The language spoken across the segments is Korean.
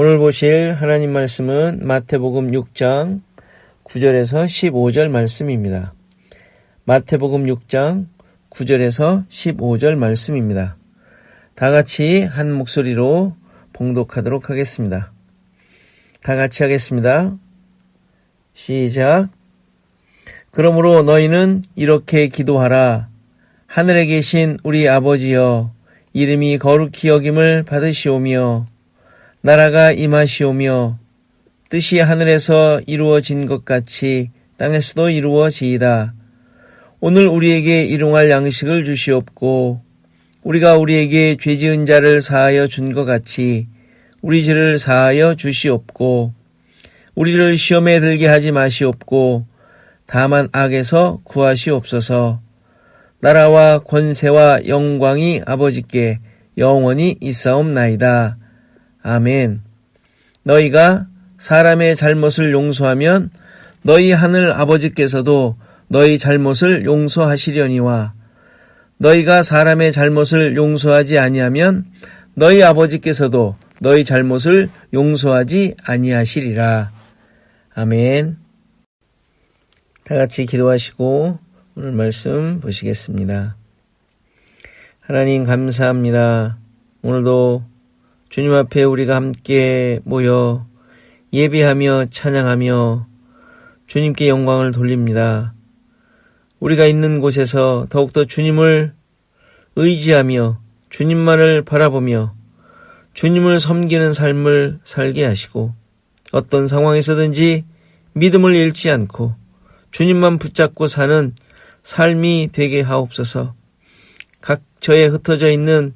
오늘 보실 하나님 말씀은 마태복음 6장 9절에서 15절 말씀입니다. 마태복음 6장 9절에서 15절 말씀입니다. 다 같이 한 목소리로 봉독하도록 하겠습니다. 다 같이 하겠습니다. 시작. 그러므로 너희는 이렇게 기도하라. 하늘에 계신 우리 아버지여, 이름이 거룩히 여김을 받으시오며 나라가 임하시오며 뜻이 하늘에서 이루어진 것 같이 땅에서도 이루어지이다. 오늘 우리에게 일용할 양식을 주시옵고 우리가 우리에게 죄 지은 자를 사하여 준 것 같이 우리 죄를 사하여 주시옵고 우리를 시험에 들게 하지 마시옵고 다만 악에서 구하시옵소서. 나라와 권세와 영광이 아버지께 영원히 있사옵나이다. 아멘. 너희가 사람의 잘못을 용서하면 너희 하늘 아버지께서도 너희 잘못을 용서하시려니와 너희가 사람의 잘못을 용서하지 아니하면 너희 아버지께서도 너희 잘못을 용서하지 아니하시리라. 아멘. 다 같이 기도하시고 오늘 말씀 보시겠습니다. 하나님 감사합니다. 오늘도 주님 앞에 우리가 함께 모여 예배하며 찬양하며 주님께 영광을 돌립니다. 우리가 있는 곳에서 더욱더 주님을 의지하며 주님만을 바라보며 주님을 섬기는 삶을 살게 하시고 어떤 상황에서든지 믿음을 잃지 않고 주님만 붙잡고 사는 삶이 되게 하옵소서. 각처에 흩어져 있는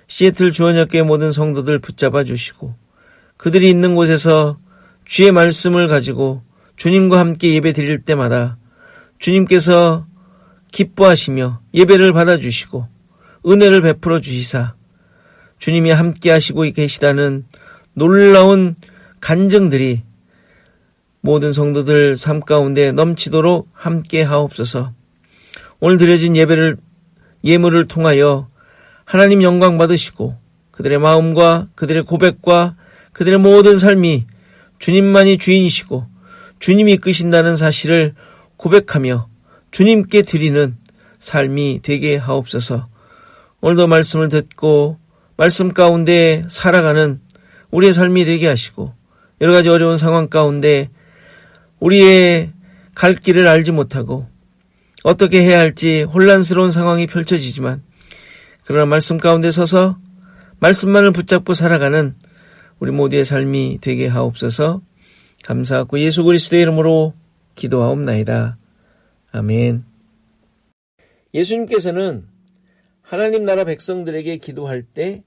시애틀 주원역교회 모든 성도들 붙잡아 주시고 그들이 있는 곳에서 주의 말씀을 가지고 주님과 함께 예배 드릴 때마다 주님께서 기뻐하시며 예배를 받아주시고 은혜를 베풀어 주시사 주님이 함께 하시고 계시다는 놀라운 간증들이 모든 성도들 삶 가운데 넘치도록 함께 하옵소서. 오늘 드려진 예물을 통하여 하나님 영광 받으시고 그들의 마음과 그들의 고백과 그들의 모든 삶이 주님만이 주인이시고 주님이 이끄신다는 사실을 고백하며 주님께 드리는 삶이 되게 하옵소서. 오늘도 말씀을 듣고 말씀 가운데 살아가는 우리의 삶이 되게 하시고 여러 가지 어려운 상황 가운데 우리의 갈 길을 알지 못하고 어떻게 해야 할지 혼란스러운 상황이 펼쳐지지만 그러나 말씀 가운데 서서 말씀만을 붙잡고 살아가는 우리 모두의 삶이 되게 하옵소서. 감사하고 예수 그리스도의 이름으로 기도하옵나이다. 아멘. 예수님께서는 하나님 나라 백성들에게 기도할 때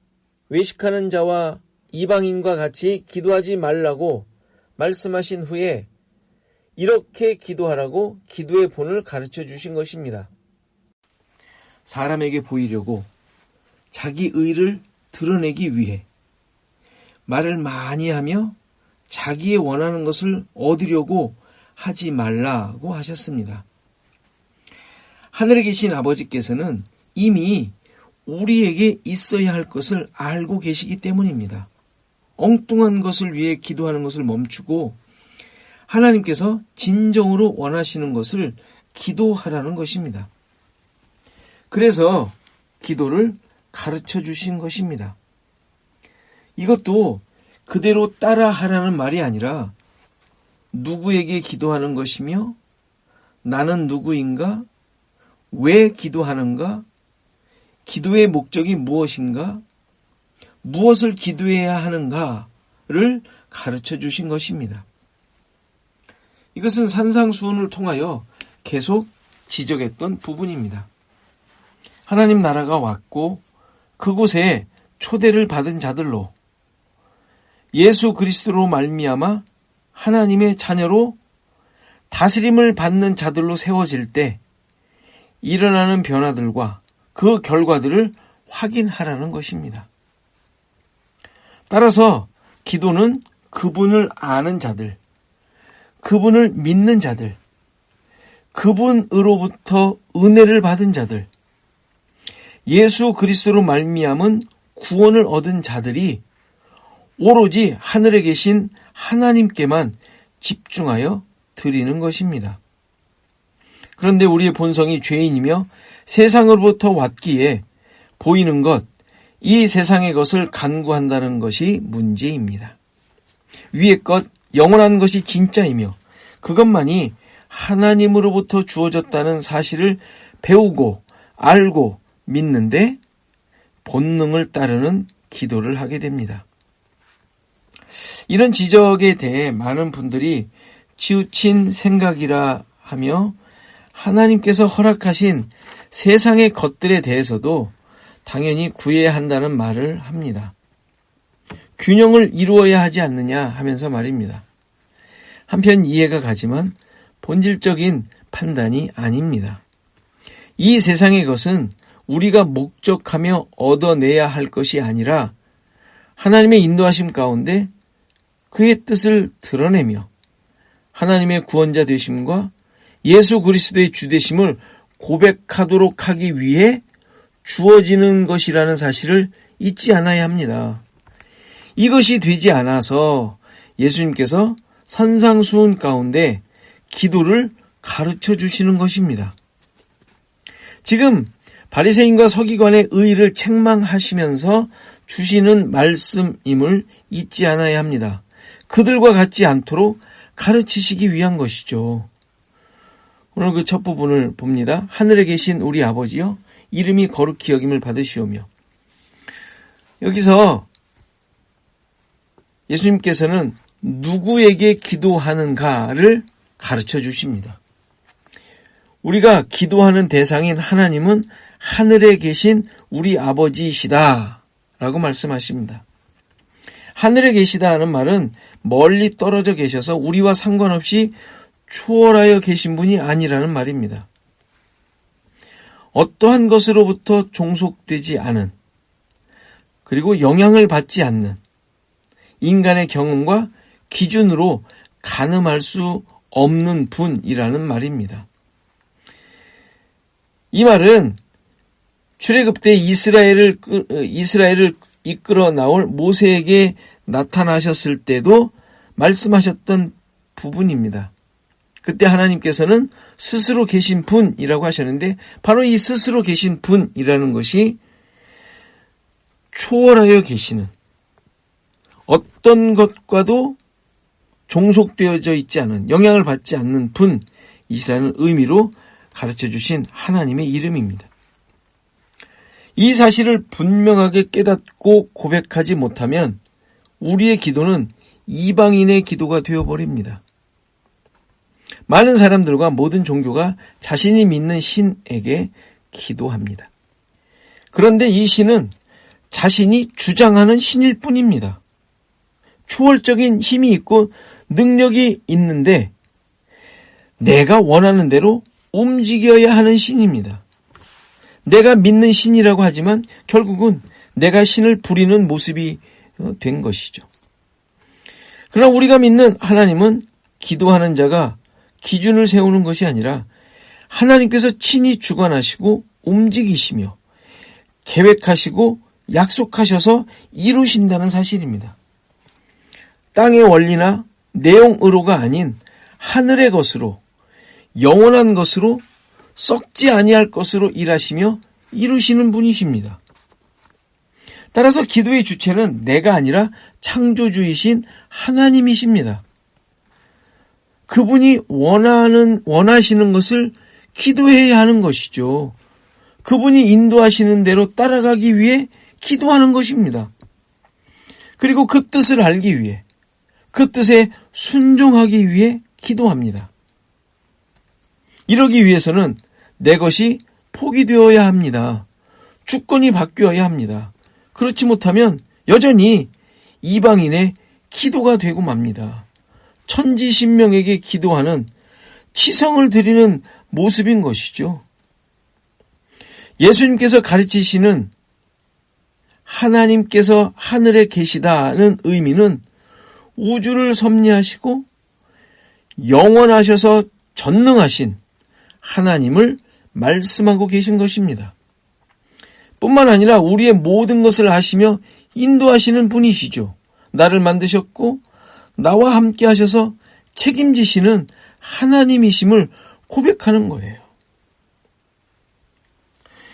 외식하는 자와 이방인과 같이 기도하지 말라고 말씀하신 후에 이렇게 기도하라고 기도의 본을 가르쳐 주신 것입니다. 사람에게 보이려고 자기 의를 드러내기 위해 말을 많이 하며 자기의 원하는 것을 얻으려고 하지 말라고 하셨습니다. 하늘에 계신 아버지께서는 이미 우리에게 있어야 할 것을 알고 계시기 때문입니다. 엉뚱한 것을 위해 기도하는 것을 멈추고 하나님께서 진정으로 원하시는 것을 기도하라는 것입니다. 그래서 기도를 가르쳐 주신 것입니다. 이것도 그대로 따라하라는 말이 아니라 누구에게 기도하는 것이며 나는 누구인가? 왜 기도하는가? 기도의 목적이 무엇인가? 무엇을 기도해야 하는가를 가르쳐 주신 것입니다. 이것은 산상수훈을 통하여 계속 지적했던 부분입니다. 하나님 나라가 왔고 그곳에 초대를 받은 자들로 예수 그리스도로 말미암아 하나님의 자녀로 다스림을 받는 자들로 세워질 때 일어나는 변화들과 그 결과들을 확인하라는 것입니다. 따라서 기도는 그분을 아는 자들, 그분을 믿는 자들, 그분으로부터 은혜를 받은 자들, 예수 그리스도로 말미암은 구원을 얻은 자들이 오로지 하늘에 계신 하나님께만 집중하여 드리는 것입니다. 그런데 우리의 본성이 죄인이며 세상으로부터 왔기에 보이는 것, 이 세상의 것을 간구한다는 것이 문제입니다. 위의 것, 영원한 것이 진짜이며 그것만이 하나님으로부터 주어졌다는 사실을 배우고 알고 믿는데 본능을 따르는 기도를 하게 됩니다. 이런 지적에 대해 많은 분들이 치우친 생각이라 하며 하나님께서 허락하신 세상의 것들에 대해서도 당연히 구해야 한다는 말을 합니다. 균형을 이루어야 하지 않느냐 하면서 말입니다. 한편 이해가 가지만 본질적인 판단이 아닙니다. 이 세상의 것은 우리가 목적하며 얻어내야 할 것이 아니라 하나님의 인도하심 가운데 그의 뜻을 드러내며 하나님의 구원자 되심과 예수 그리스도의 주되심을 고백하도록 하기 위해 주어지는 것이라는 사실을 잊지 않아야 합니다. 이것이 되지 않아서 예수님께서 산상수훈 가운데 기도를 가르쳐 주시는 것입니다. 지금 바리새인과 서기관의 의의를 책망하시면서 주시는 말씀임을 잊지 않아야 합니다. 그들과 같지 않도록 가르치시기 위한 것이죠. 오늘 그 첫 부분을 봅니다. 하늘에 계신 우리 아버지여 이름이 거룩히 여김을 받으시오며, 여기서 예수님께서는 누구에게 기도하는가를 가르쳐 주십니다. 우리가 기도하는 대상인 하나님은 하늘에 계신 우리 아버지이시다 라고 말씀하십니다. 하늘에 계시다 하는 말은 멀리 떨어져 계셔서 우리와 상관없이 초월하여 계신 분이 아니라는 말입니다. 어떠한 것으로부터 종속되지 않은, 그리고 영향을 받지 않는 인간의 경험과 기준으로 가늠할 수 없는 분이라는 말입니다. 이 말은 출애굽 때 이스라엘을 이끌어 나올 모세에게 나타나셨을 때도 말씀하셨던 부분입니다. 그때 하나님께서는 스스로 계신 분이라고 하셨는데 바로 이 스스로 계신 분이라는 것이 초월하여 계시는, 어떤 것과도 종속되어져 있지 않은, 영향을 받지 않는 분이시라는 의미로 가르쳐 주신 하나님의 이름입니다. 이 사실을 분명하게 깨닫고 고백하지 못하면 우리의 기도는 이방인의 기도가 되어버립니다. 많은 사람들과 모든 종교가 자신이 믿는 신에게 기도합니다. 그런데 이 신은 자신이 주장하는 신일 뿐입니다. 초월적인 힘이 있고 능력이 있는데 내가 원하는 대로 움직여야 하는 신입니다. 내가 믿는 신이라고 하지만 결국은 내가 신을 부리는 모습이 된 것이죠. 그러나 우리가 믿는 하나님은 기도하는 자가 기준을 세우는 것이 아니라 하나님께서 친히 주관하시고 움직이시며 계획하시고 약속하셔서 이루신다는 사실입니다. 땅의 원리나 내용으로가 아닌 하늘의 것으로, 영원한 것으로, 썩지 아니할 것으로 일하시며 이루시는 분이십니다. 따라서 기도의 주체는 내가 아니라 창조주이신 하나님이십니다. 그분이 원하시는 것을 기도해야 하는 것이죠. 그분이 인도하시는 대로 따라가기 위해 기도하는 것입니다. 그리고 그 뜻을 알기 위해, 그 뜻에 순종하기 위해 기도합니다. 이러기 위해서는 내 것이 포기되어야 합니다. 주권이 바뀌어야 합니다. 그렇지 못하면 여전히 이방인의 기도가 되고 맙니다. 천지신명에게 기도하는, 치성을 드리는 모습인 것이죠. 예수님께서 가르치시는 하나님께서 하늘에 계시다는 의미는 우주를 섭리하시고 영원하셔서 전능하신 하나님을 말씀하고 계신 것입니다. 뿐만 아니라 우리의 모든 것을 아시며 인도하시는 분이시죠. 나를 만드셨고 나와 함께 하셔서 책임지시는 하나님이심을 고백하는 거예요.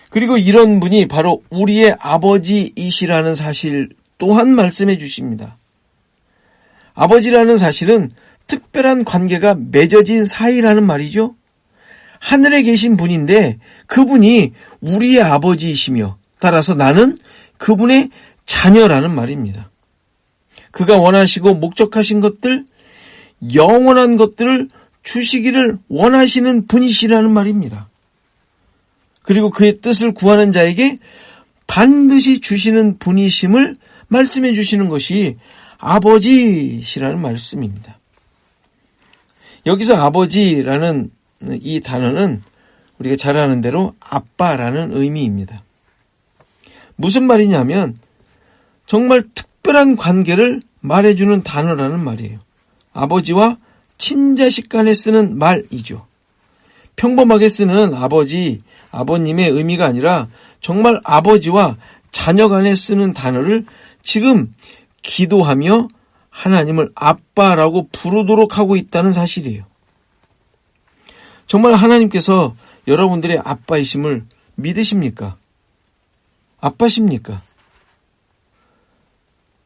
그리고 이런 분이 바로 우리의 아버지이시라는 사실 또한 말씀해 주십니다. 아버지라는 사실은 특별한 관계가 맺어진 사이라는 말이죠. 하늘에 계신 분인데 그분이 우리의 아버지이시며 따라서 나는 그분의 자녀라는 말입니다. 그가 원하시고 목적하신 것들, 영원한 것들을 주시기를 원하시는 분이시라는 말입니다. 그리고 그의 뜻을 구하는 자에게 반드시 주시는 분이심을 말씀해 주시는 것이 아버지시라는 말씀입니다. 여기서 아버지라는 이 단어는 우리가 잘 아는 대로 아빠라는 의미입니다. 무슨 말이냐면 정말 특별한 관계를 말해주는 단어라는 말이에요. 아버지와 친자식 간에 쓰는 말이죠. 평범하게 쓰는 아버지, 아버님의 의미가 아니라 정말 아버지와 자녀 간에 쓰는 단어를 지금 기도하며 하나님을 아빠라고 부르도록 하고 있다는 사실이에요. 정말 하나님께서 여러분들의 아빠이심을 믿으십니까? 아빠십니까?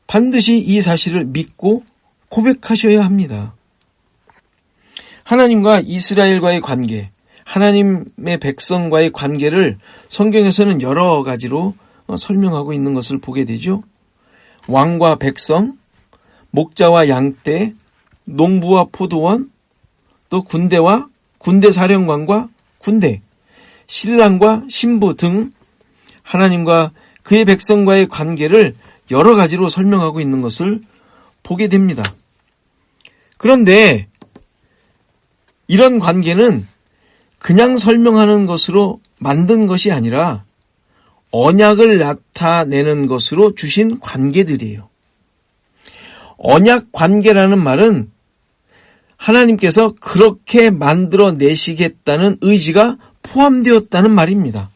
반드시 이 사실을 믿고 고백하셔야 합니다. 하나님과 이스라엘과의 관계, 하나님의 백성과의 관계를 성경에서는 여러 가지로 설명하고 있는 것을 보게 되죠. 왕과 백성, 목자와 양떼, 농부와 포도원, 또 군대와 군대 사령관과 군대, 신랑과 신부 등 하나님과 그의 백성과의 관계를 여러 가지로 설명하고 있는 것을 보게 됩니다. 그런데 이런 관계는 그냥 설명하는 것으로 만든 것이 아니라 언약을 나타내는 것으로 주신 관계들이에요. 언약 관계라는 말은 하나님께서 그렇게 만들어 내시겠다는 의지가 포함되었다는 말입니다.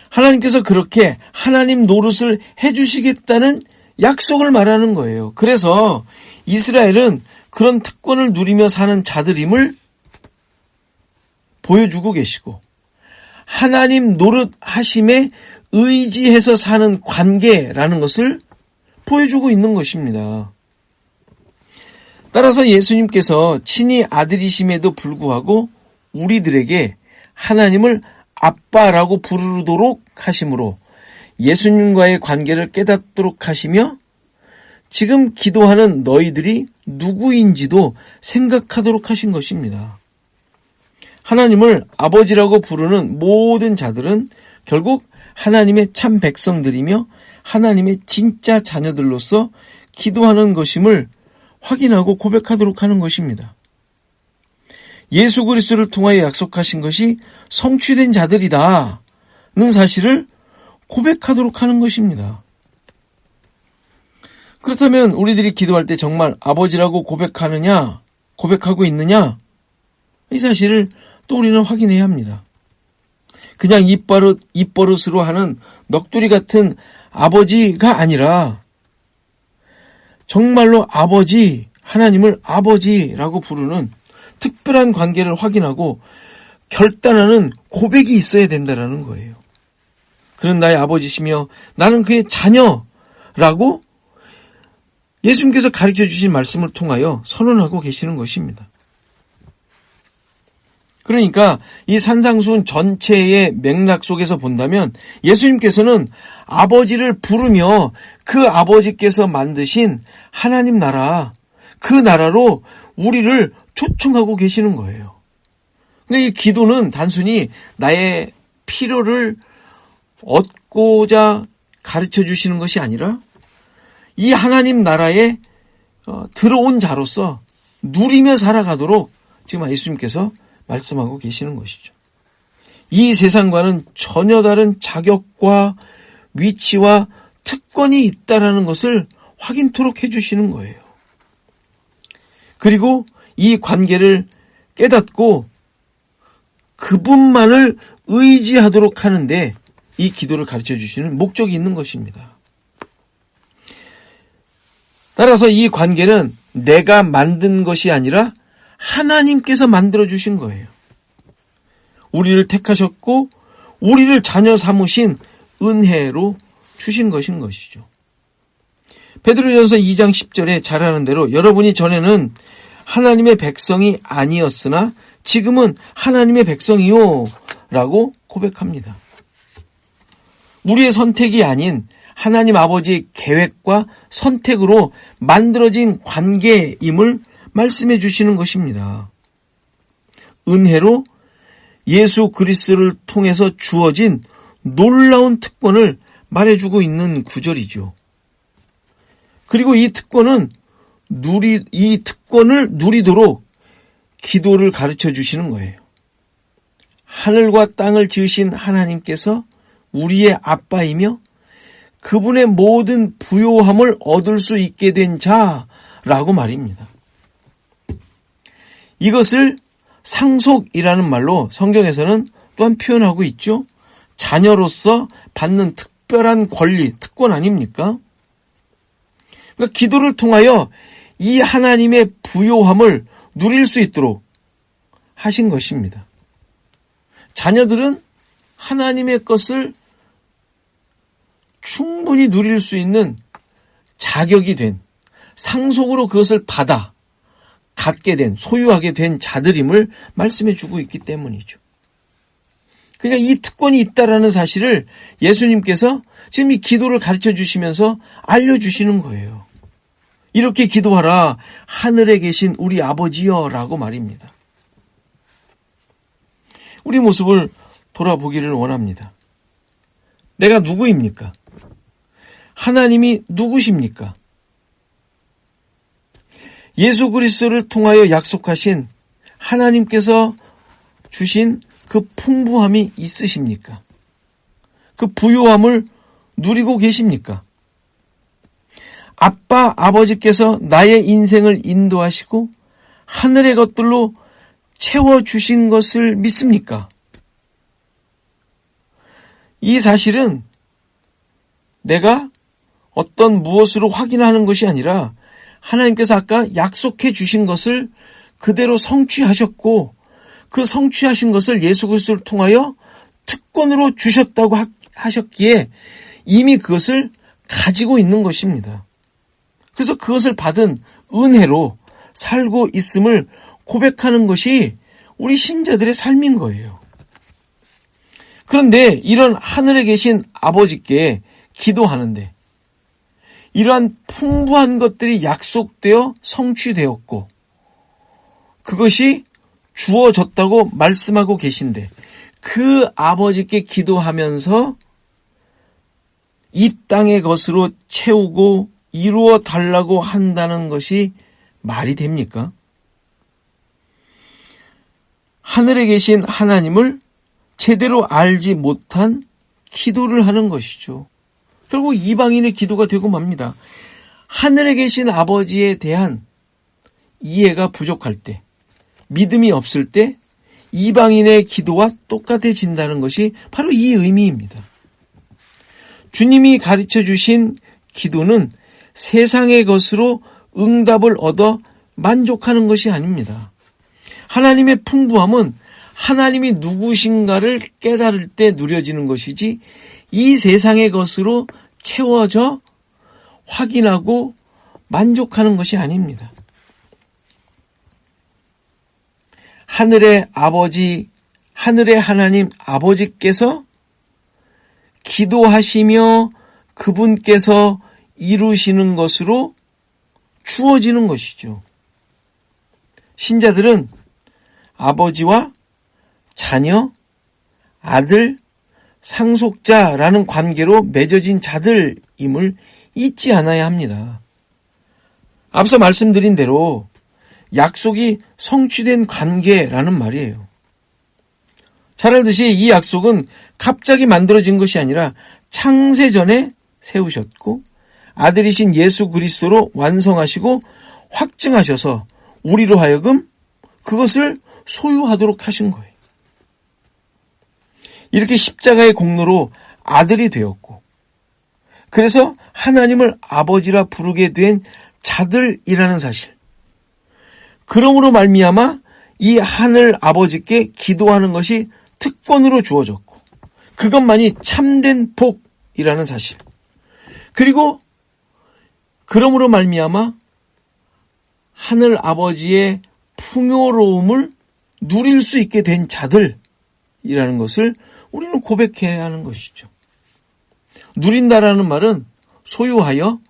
하나님께서 그렇게 하나님 노릇을 해주시겠다는 약속을 말하는 거예요. 그래서 이스라엘은 그런 특권을 누리며 사는 자들임을 보여주고 계시고 하나님 노릇하심에 의지해서 사는 관계라는 것을 보여주고 있는 것입니다. 따라서 예수님께서 친히 아들이심에도 불구하고 우리들에게 하나님을 아빠라고 부르도록 하심으로 예수님과의 관계를 깨닫도록 하시며 지금 기도하는 너희들이 누구인지도 생각하도록 하신 것입니다. 하나님을 아버지라고 부르는 모든 자들은 결국 하나님의 참 백성들이며 하나님의 진짜 자녀들로서 기도하는 것임을 확인하고 고백하도록 하는 것입니다. 예수 그리스도를 통하여 약속하신 것이 성취된 자들이다는 사실을 고백하도록 하는 것입니다. 그렇다면 우리들이 기도할 때 정말 아버지라고 고백하고 있느냐? 이 사실을 또 우리는 확인해야 합니다. 그냥 입버릇으로 하는 넋두리 같은 아버지가 아니라 정말로 아버지, 하나님을 아버지라고 부르는 특별한 관계를 확인하고 결단하는 고백이 있어야 된다는 거예요. 그는 나의 아버지시며 나는 그의 자녀라고 예수님께서 가르쳐 주신 말씀을 통하여 선언하고 계시는 것입니다. 그러니까 이 산상수훈 전체의 맥락 속에서 본다면 예수님께서는 아버지를 부르며 그 아버지께서 만드신 하나님 나라, 그 나라로 우리를 초청하고 계시는 거예요. 그러니까 이 기도는 단순히 나의 필요를 얻고자 가르쳐 주시는 것이 아니라 이 하나님 나라에 들어온 자로서 누리며 살아가도록 지금 예수님께서 말씀하고 계시는 것이죠. 이 세상과는 전혀 다른 자격과 위치와 특권이 있다는 것을 확인토록 해주시는 거예요. 그리고 이 관계를 깨닫고 그분만을 의지하도록 하는데 이 기도를 가르쳐 주시는 목적이 있는 것입니다. 따라서 이 관계는 내가 만든 것이 아니라 하나님께서 만들어주신 거예요. 우리를 택하셨고 우리를 자녀 삼으신 은혜로 주신 것인 것이죠. 베드로전서 2장 10절에 잘 아는 대로 여러분이 전에는 하나님의 백성이 아니었으나 지금은 하나님의 백성이요 라고 고백합니다. 우리의 선택이 아닌 하나님 아버지의 계획과 선택으로 만들어진 관계임을 말씀해 주시는 것입니다. 은혜로 예수 그리스도를 통해서 주어진 놀라운 특권을 말해주고 있는 구절이죠. 그리고 이 특권을 누리도록 기도를 가르쳐 주시는 거예요. 하늘과 땅을 지으신 하나님께서 우리의 아빠이며 그분의 모든 부요함을 얻을 수 있게 된 자라고 말입니다. 이것을 상속이라는 말로 성경에서는 또한 표현하고 있죠. 자녀로서 받는 특별한 권리, 특권 아닙니까? 그러니까 기도를 통하여 이 하나님의 부요함을 누릴 수 있도록 하신 것입니다. 자녀들은 하나님의 것을 충분히 누릴 수 있는 자격이 된, 상속으로 그것을 받아 갖게 된, 소유하게 된 자들임을 말씀해 주고 있기 때문이죠. 그러니까 이 특권이 있다라는 사실을 예수님께서 지금 이 기도를 가르쳐 주시면서 알려주시는 거예요. 이렇게 기도하라, 하늘에 계신 우리 아버지여 라고 말입니다. 우리 모습을 돌아보기를 원합니다. 내가 누구입니까? 하나님이 누구십니까? 예수 그리스도를 통하여 약속하신 하나님께서 주신 그 풍부함이 있으십니까? 그 부요함을 누리고 계십니까? 아빠, 아버지께서 나의 인생을 인도하시고 하늘의 것들로 채워주신 것을 믿습니까? 이 사실은 내가 어떤 무엇으로 확인하는 것이 아니라 하나님께서 아까 약속해 주신 것을 그대로 성취하셨고 그 성취하신 것을 예수 그리스도를 통하여 특권으로 주셨다고 하셨기에 이미 그것을 가지고 있는 것입니다. 그래서 그것을 받은 은혜로 살고 있음을 고백하는 것이 우리 신자들의 삶인 거예요. 그런데 이런 하늘에 계신 아버지께 기도하는데 이러한 풍부한 것들이 약속되어 성취되었고 그것이 주어졌다고 말씀하고 계신데 그 아버지께 기도하면서 이 땅의 것으로 채우고 이루어 달라고 한다는 것이 말이 됩니까? 하늘에 계신 하나님을 제대로 알지 못한 기도를 하는 것이죠. 결국 이방인의 기도가 되고 맙니다. 하늘에 계신 아버지에 대한 이해가 부족할 때, 믿음이 없을 때 이방인의 기도와 똑같아진다는 것이 바로 이 의미입니다. 주님이 가르쳐 주신 기도는 세상의 것으로 응답을 얻어 만족하는 것이 아닙니다. 하나님의 풍부함은 하나님이 누구신가를 깨달을 때 누려지는 것이지 이 세상의 것으로 채워져 확인하고 만족하는 것이 아닙니다. 하늘의 아버지, 하늘의 하나님 아버지께서 기도하시며 그분께서 이루시는 것으로 주어지는 것이죠. 신자들은 아버지와 자녀, 아들, 상속자라는 관계로 맺어진 자들임을 잊지 않아야 합니다. 앞서 말씀드린 대로 약속이 성취된 관계라는 말이에요. 잘 알듯이 이 약속은 갑자기 만들어진 것이 아니라 창세전에 세우셨고 아들이신 예수 그리스도로 완성하시고 확증하셔서 우리로 하여금 그것을 소유하도록 하신 거예요. 이렇게 십자가의 공로로 아들이 되었고 그래서 하나님을 아버지라 부르게 된 자들이라는 사실. 그러므로 말미암아 이 하늘 아버지께 기도하는 것이 특권으로 주어졌고 그것만이 참된 복이라는 사실. 그리고 그러므로 말미암아 하늘 아버지의 풍요로움을 누릴 수 있게 된 자들이라는 것을 우리는 고백해야 하는 것이죠. 누린다라는 말은 소유하여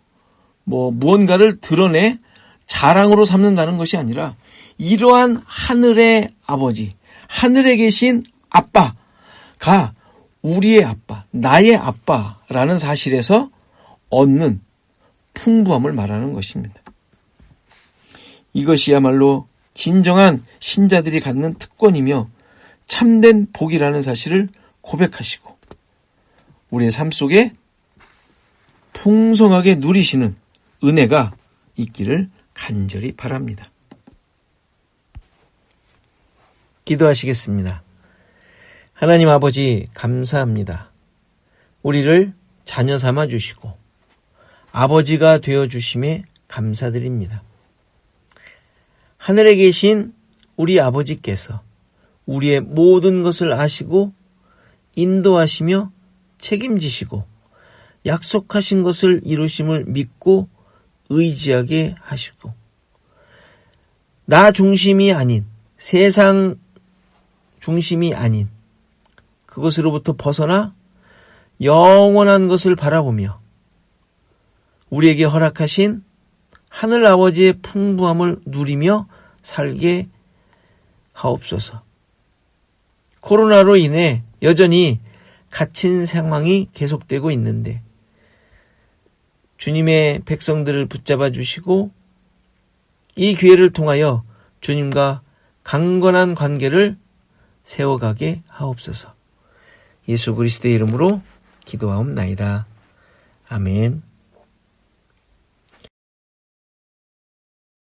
무언가를 드러내 자랑으로 삼는다는 것이 아니라 이러한 하늘의 아버지, 하늘에 계신 아빠가 우리의 아빠, 나의 아빠라는 사실에서 얻는 풍부함을 말하는 것입니다. 이것이야말로 진정한 신자들이 갖는 특권이며 참된 복이라는 사실을 고백하시고 우리의 삶 속에 풍성하게 누리시는 은혜가 있기를 간절히 바랍니다. 기도하시겠습니다. 하나님 아버지 감사합니다. 우리를 자녀 삼아 주시고 아버지가 되어 주심에 감사드립니다. 하늘에 계신 우리 아버지께서 우리의 모든 것을 아시고 인도하시며 책임지시고 약속하신 것을 이루심을 믿고 의지하게 하시고 나 중심이 아닌 세상 중심이 아닌 그것으로부터 벗어나 영원한 것을 바라보며 우리에게 허락하신 하늘 아버지의 풍부함을 누리며 살게 하옵소서. 코로나로 인해 여전히 갇힌 상황이 계속되고 있는데 주님의 백성들을 붙잡아 주시고 이 기회를 통하여 주님과 강건한 관계를 세워가게 하옵소서. 예수 그리스도의 이름으로 기도하옵나이다. 아멘.